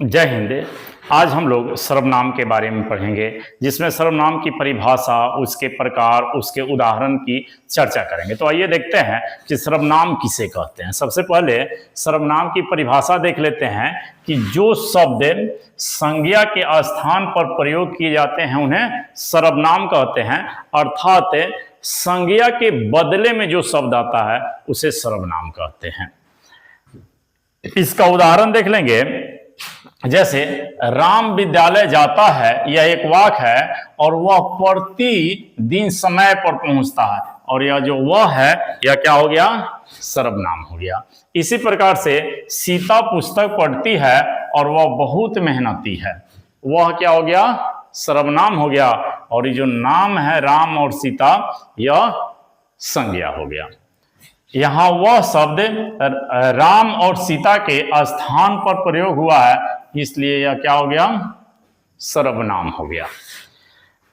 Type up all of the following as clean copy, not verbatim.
जय हिंद। आज हम लोग सर्वनाम के बारे में पढ़ेंगे, जिसमें सर्वनाम की परिभाषा, उसके प्रकार, उसके उदाहरण की चर्चा करेंगे। तो आइए देखते हैं कि सर्वनाम किसे कहते हैं। सबसे पहले सर्वनाम की परिभाषा देख लेते हैं कि जो शब्द संज्ञा के स्थान पर प्रयोग किए जाते हैं उन्हें सर्वनाम कहते हैं, अर्थात संज्ञा के बदले में जो शब्द आता है उसे सर्वनाम कहते हैं। इसका उदाहरण देख लेंगे। जैसे राम विद्यालय जाता है, यह एक वाक्य है और वह प्रतिदिन समय पर पहुंचता है, और यह जो वह है यह क्या हो गया? सर्वनाम हो गया। इसी प्रकार से सीता पुस्तक पढ़ती है और वह बहुत मेहनती है, वह क्या हो गया? सर्वनाम हो गया। और ये जो नाम है राम और सीता, यह संज्ञा हो गया। यहां वह शब्द राम और सीता के स्थान पर प्रयोग हुआ है, इसलिए यह क्या हो गया? सर्वनाम हो गया।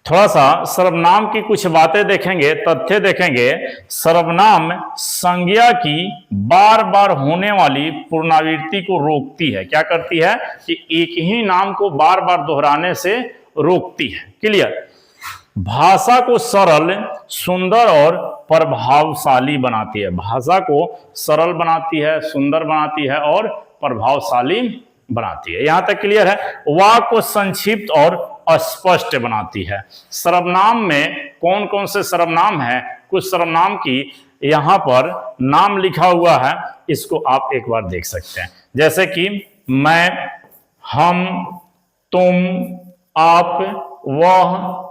थोड़ा सा सर्वनाम की कुछ बातें देखेंगे, तथ्य देखेंगे। सर्वनाम संज्ञा की बार बार होने वाली पुनरावृत्ति को रोकती है। क्या करती है? कि एक ही नाम को बार बार दोहराने से रोकती है। क्लियर? भाषा को सरल, सुंदर और प्रभावशाली बनाती है। भाषा को सरल बनाती है, सुंदर बनाती है और प्रभावशाली बनाती है। यहां तक क्लियर है? वाक्य को संक्षिप्त और स्पष्ट बनाती है। सर्वनाम में कौन कौन से सर्वनाम हैं? कुछ सर्वनाम की यहां पर नाम लिखा हुआ है, इसको आप एक बार देख सकते हैं। जैसे कि मैं, हम, तुम, आप, वह,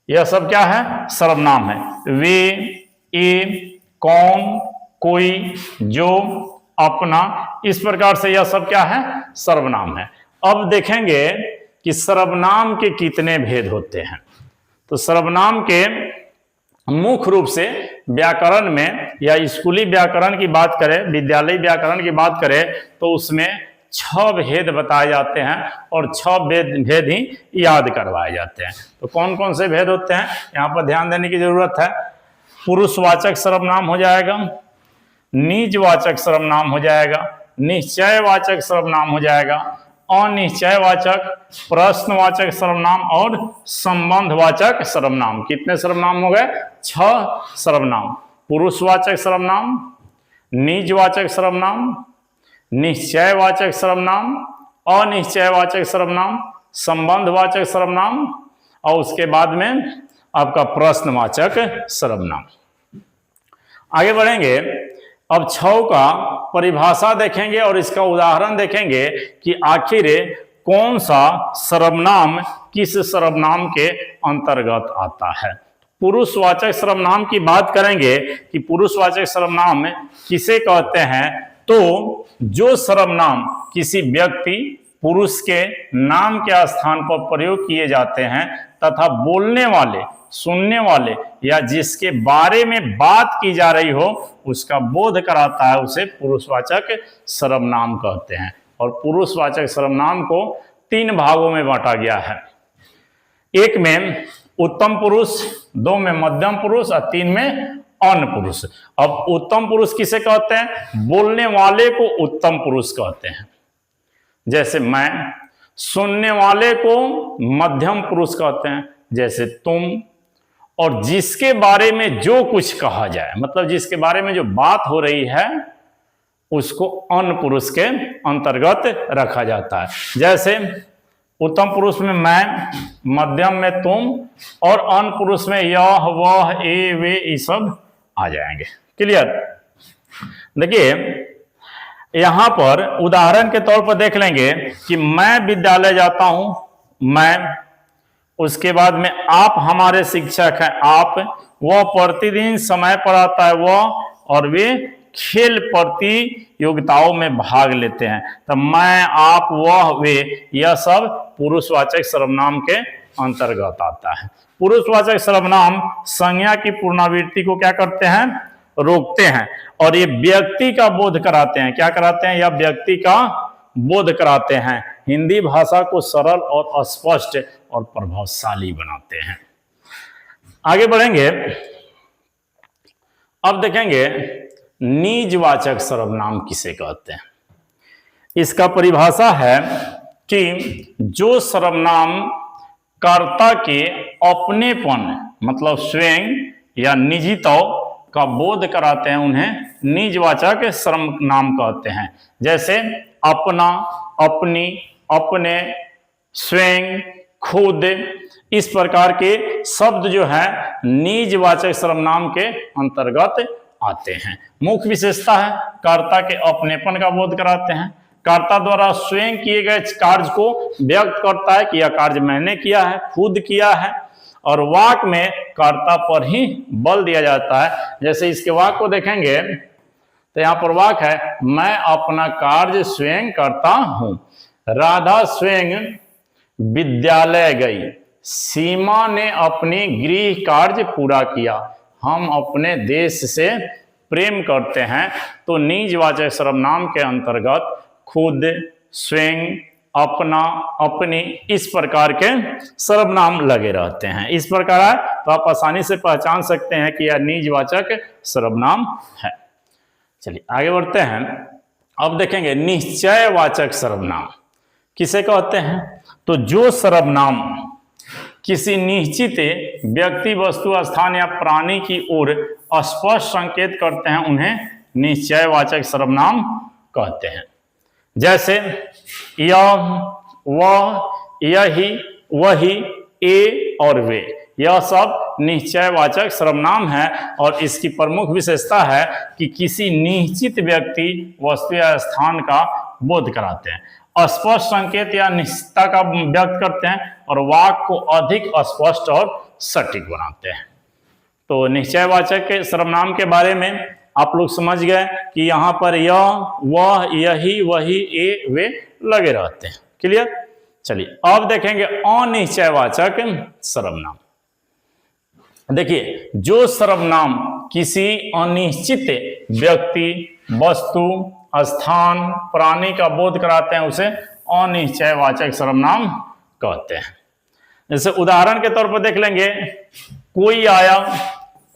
यह सब क्या है? सर्वनाम है। वे, ये, कौन, कोई, जो, अपना, इस प्रकार से यह सब क्या है? सर्वनाम है। अब देखेंगे कि सर्वनाम के कितने भेद होते हैं। तो सर्वनाम के मुख्य रूप से व्याकरण में या स्कूली व्याकरण की बात करें, विद्यालयी व्याकरण की बात करें, तो उसमें 6 भेद बताए जाते हैं और 6 भेद ही याद करवाए जाते हैं। तो कौन कौन से भेद होते हैं, यहां पर ध्यान देने की जरूरत है। पुरुषवाचक सर्वनाम हो जाएगा, निजवाचक सर्वनाम हो जाएगा, निश्चयवाचक सर्वनाम हो जाएगा, अनिश्चयवाचक, प्रश्नवाचक सर्वनाम और संबंधवाचक सर्वनाम। कितने सर्वनाम हो गए? 6 सर्वनाम। पुरुषवाचक सर्वनाम, निजवाचक सर्वनाम, निश्चयवाचक सर्वनाम, अनिश्चयवाचक सर्वनाम, संबंधवाचक सर्वनाम और उसके बाद में आपका प्रश्नवाचक सर्वनाम। आगे बढ़ेंगे। अब 6 का परिभाषा देखेंगे और इसका उदाहरण देखेंगे कि आखिर कौन सा सर्वनाम किस सर्वनाम के अंतर्गत आता है। पुरुषवाचक सर्वनाम की बात करेंगे कि पुरुषवाचक सर्वनाम किसे कहते हैं। तो जो सर्वनाम किसी व्यक्ति, पुरुष के नाम के स्थान पर प्रयोग किए जाते हैं तथा बोलने वाले, सुनने वाले या जिसके बारे में बात की जा रही हो उसका बोध कराता है, उसे पुरुषवाचक सर्वनाम कहते हैं। और पुरुषवाचक सर्वनाम को 3 भागों में बांटा गया है। 1 में उत्तम पुरुष, 2 में मध्यम पुरुष और 3 में अन्य पुरुष। अब उत्तम पुरुष किसे कहते हैं? बोलने वाले को उत्तम पुरुष कहते हैं। जैसे मैं, सुनने वाले को मध्यम पुरुष कहते हैं, जैसे तुम, और जिसके बारे में जो कुछ कहा जाए, मतलब जिसके बारे में जो बात हो रही है, उसको अन्य पुरुष के अंतर्गत रखा जाता है। जैसे उत्तम पुरुष में मैं, मध्यम में तुम और अन्य पुरुष में यह, वह, ए, वे, ये सब आ जाएंगे। क्लियर? देखिए यहां पर उदाहरण के तौर पर देख लेंगे कि मैं विद्यालय जाता हूं, मैं, उसके बाद में आप हमारे शिक्षक हैं, आप, वह प्रतिदिन समय पर आता है, वह, और वे खेल प्रतियोगिताओं में भाग लेते हैं। तो मैं, आप, वह, वे, यह सब पुरुषवाचक सर्वनाम के अंतर्गत आता है। पुरुषवाचक सर्वनाम संज्ञा की पुनरावृत्ति को क्या करते हैं? रोकते हैं, और ये व्यक्ति का बोध कराते हैं। क्या कराते हैं? यह व्यक्ति का बोध कराते हैं। हिंदी भाषा को सरल और स्पष्ट और प्रभावशाली बनाते हैं। आगे बढ़ेंगे। अब देखेंगे निजवाचक सर्वनाम किसे कहते हैं। इसका परिभाषा है कि जो सर्वनाम कर्ता के अपनेपन मतलब स्वयं या निजित्व का बोध कराते हैं उन्हें निजवाचक सर्वनाम कहते हैं। जैसे अपना, अपनी, अपने, स्वयं, खुद, इस प्रकार के शब्द जो है निजवाचक सर्वनाम के अंतर्गत आते हैं। मुख्य विशेषता है कर्ता के अपनेपन का बोध कराते हैं, कर्ता द्वारा स्वयं किए गए कार्य को व्यक्त करता है कि यह कार्य मैंने किया है, खुद किया है, और वाक में कर्ता पर ही बल दिया जाता है। जैसे इसके वाक को देखेंगे तो यहाँ पर वाक है, मैं अपना कार्य स्वयं करता हूं, राधा स्वयं विद्यालय गई, सीमा ने अपनी गृह कार्य पूरा किया, हम अपने देश से प्रेम करते हैं। तो निजवाचक सर्वनाम के अंतर्गत खुद, स्वयं, अपना, अपनी, इस प्रकार के सर्वनाम लगे रहते हैं। इस प्रकार है तो आप आसानी से पहचान सकते हैं कि यह निजवाचक सर्वनाम है। चलिए आगे बढ़ते हैं। अब देखेंगे निश्चयवाचक सर्वनाम किसे कहते हैं। तो जो सर्वनाम किसी निश्चित व्यक्ति, वस्तु, स्थान या प्राणी की ओर स्पष्ट संकेत करते हैं उन्हें निश्चयवाचक सर्वनाम कहते हैं। जैसे यह, वह, यही, वही, ए और वे, यह सब निश्चयवाचक सर्वनाम है और इसकी प्रमुख विशेषता है कि किसी निश्चित व्यक्ति, वस्तु या स्थान का बोध कराते हैं, स्पष्ट संकेत या निश्चितता का व्यक्त करते हैं और वाक्य को अधिक स्पष्ट और सटीक बनाते हैं। तो निश्चयवाचक के सर्वनाम के बारे में आप लोग समझ गए कि यहाँ पर यह, वह, यही, वही, ए, वे लगे रहते हैं। क्लियर। चलिए अब देखेंगे अनिश्चयवाचक सर्वनाम। देखिए जो सर्वनाम किसी अनिश्चित व्यक्ति, वस्तु, स्थान, प्राणी का बोध कराते हैं उसे अनिश्चयवाचक सर्वनाम कहते हैं। जैसे उदाहरण के तौर पर देख लेंगे, कोई आया,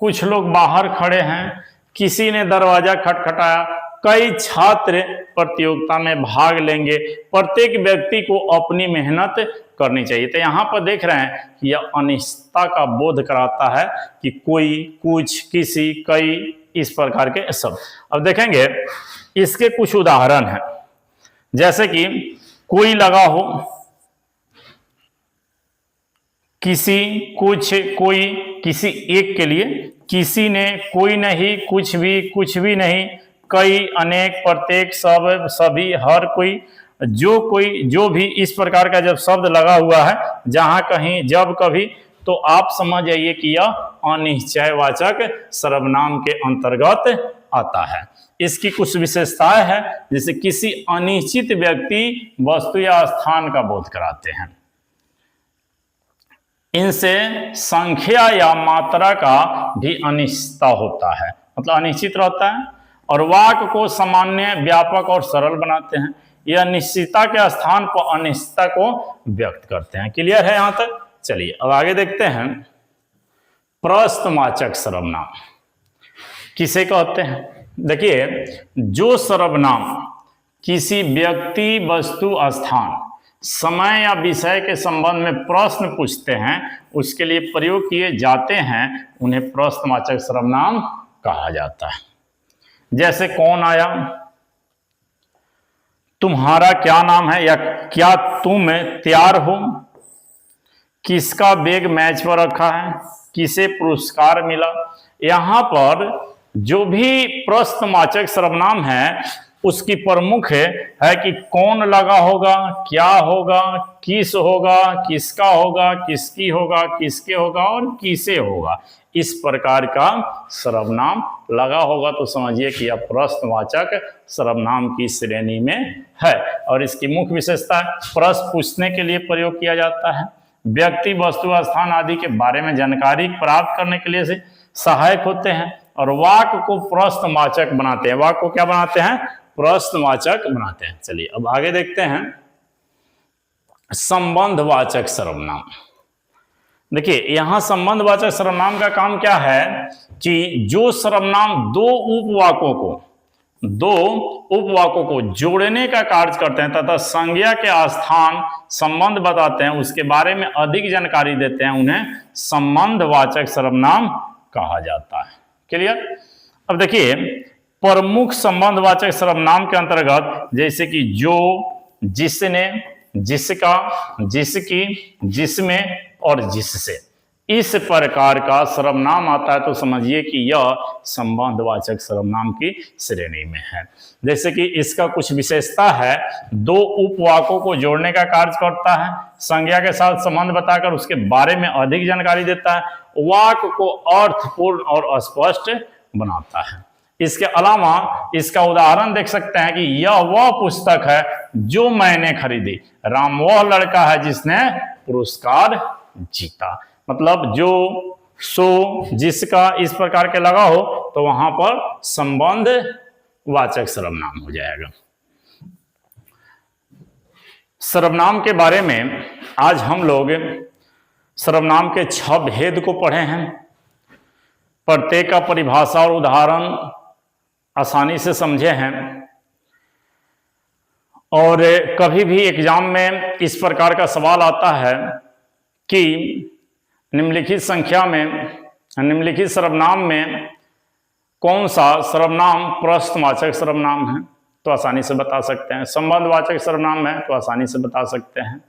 कुछ लोग बाहर खड़े हैं, किसी ने दरवाजा खटखटाया, कई छात्र प्रतियोगिता में भाग लेंगे, प्रत्येक व्यक्ति को अपनी मेहनत करनी चाहिए। तो यहाँ पर देख रहे हैं कि यह अनिश्चितता का बोध कराता है कि कोई, कुछ, किसी, कई, इस प्रकार के शब्द। अब देखेंगे इसके कुछ उदाहरण हैं। जैसे कि कोई लगा हो, किसी, कुछ, कोई, किसी एक के लिए, किसी ने, कोई नहीं, कुछ भी नहीं, कई, अनेक, प्रत्येक, सब, सभी, हर कोई, जो भी, इस प्रकार का जब शब्द लगा हुआ है जहां कहीं, जब, कभी, तो आप समझ जाइए कि यह अनिश्चयवाचक सर्वनाम के अंतर्गत आता है। इसकी कुछ विशेषताएं हैं, जैसे किसी अनिश्चित व्यक्ति, वस्तु या स्थान का बोध कराते हैं। इनसे संख्या या मात्रा का भी अनिश्चितता होता है, मतलब अनिश्चित रहता है, और वाक्य को सामान्य, व्यापक और सरल बनाते हैं। यह निश्चितता के स्थान पर अनिश्चितता को व्यक्त करते हैं। क्लियर है यहाँ तक। चलिए अब आगे देखते हैं। प्रश्नवाचक सर्वनाम किसे कहते हैं। देखिए जो सर्वनाम किसी व्यक्ति, वस्तु, स्थान, समय या विषय के संबंध में प्रश्न पूछते हैं उसके लिए प्रयोग किए जाते हैं उन्हें प्रश्नवाचक सर्वनाम कहा जाता है। जैसे कौन आया, तुम्हारा क्या नाम है या क्या तुम तैयार हो, किसका बैग मेज पर रखा है, किसे पुरस्कार मिला। यहाँ पर जो भी प्रश्नवाचक सर्वनाम है उसकी प्रमुख है कि कौन लगा होगा, क्या होगा, किस होगा, किसका होगा, किसकी होगा, किसके होगा और किसे होगा। इस प्रकार का सर्वनाम लगा होगा तो समझिए कि यह प्रश्नवाचक सर्वनाम की श्रेणी में है। और इसकी मुख्य विशेषता है प्रश्न पूछने के लिए प्रयोग किया जाता है, व्यक्ति, वस्तु, स्थान आदि के बारे में जानकारी प्राप्त करने के लिए से सहायक होते हैं और वाक्य को प्रश्नवाचक बनाते हैं। वाक्य को क्या बनाते हैं, प्रश्नवाचक बनाते हैं। चलिए अब आगे देखते हैं संबंधवाचक सर्वनाम। देखिए यहां संबंधवाचक सर्वनाम का काम क्या है कि जो सर्वनाम दो उपवाकों को दो उपवाकों को जोड़ने का कार्य करते हैं तथा संज्ञा के स्थान संबंध बताते हैं, उसके बारे में अधिक जानकारी देते हैं, उन्हें संबंधवाचक सर्वनाम कहा जाता है। क्लियर। अब देखिए प्रमुख संबंधवाचक सर्वनाम के अंतर्गत जैसे कि जो, जिसने, जिसका, जिसकी, जिसमें और जिससे, इस प्रकार का सर्वनाम आता है तो समझिए कि यह संबंधवाचक सर्वनाम की श्रेणी में है। जैसे कि इसका कुछ विशेषता है, दो उपवाकों को जोड़ने का कार्य करता है, संज्ञा के साथ संबंध बताकर उसके बारे में अधिक जानकारी देता है, वाक्य को अर्थपूर्ण और स्पष्ट बनाता है। इसके अलावा इसका उदाहरण देख सकते हैं कि यह वह पुस्तक है जो मैंने खरीदी, राम वह लड़का है जिसने पुरस्कार जीता। मतलब जो, सो, जिसका इस प्रकार के लगा हो तो वहां पर संबंध वाचक सर्वनाम हो जाएगा। सर्वनाम के बारे में आज हम लोग सर्वनाम के 6 भेद को पढ़े हैं। प्रत्येक का परिभाषा और उदाहरण आसानी से समझे हैं और कभी भी एग्जाम में इस प्रकार का सवाल आता है कि निम्नलिखित संख्या में, निम्नलिखित सर्वनाम में कौन सा सर्वनाम प्रश्नवाचक सर्वनाम है, तो आसानी से बता सकते हैं। संबंधवाचक सर्वनाम है तो आसानी से बता सकते हैं।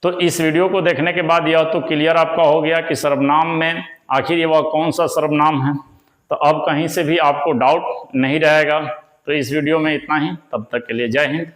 तो इस वीडियो को देखने के बाद यह तो क्लियर आपका हो गया कि सर्वनाम में आखिर ये वह कौन सा सर्वनाम है, तो अब कहीं से भी आपको डाउट नहीं रहेगा। तो इस वीडियो में इतना ही, तब तक के लिए जय हिंद।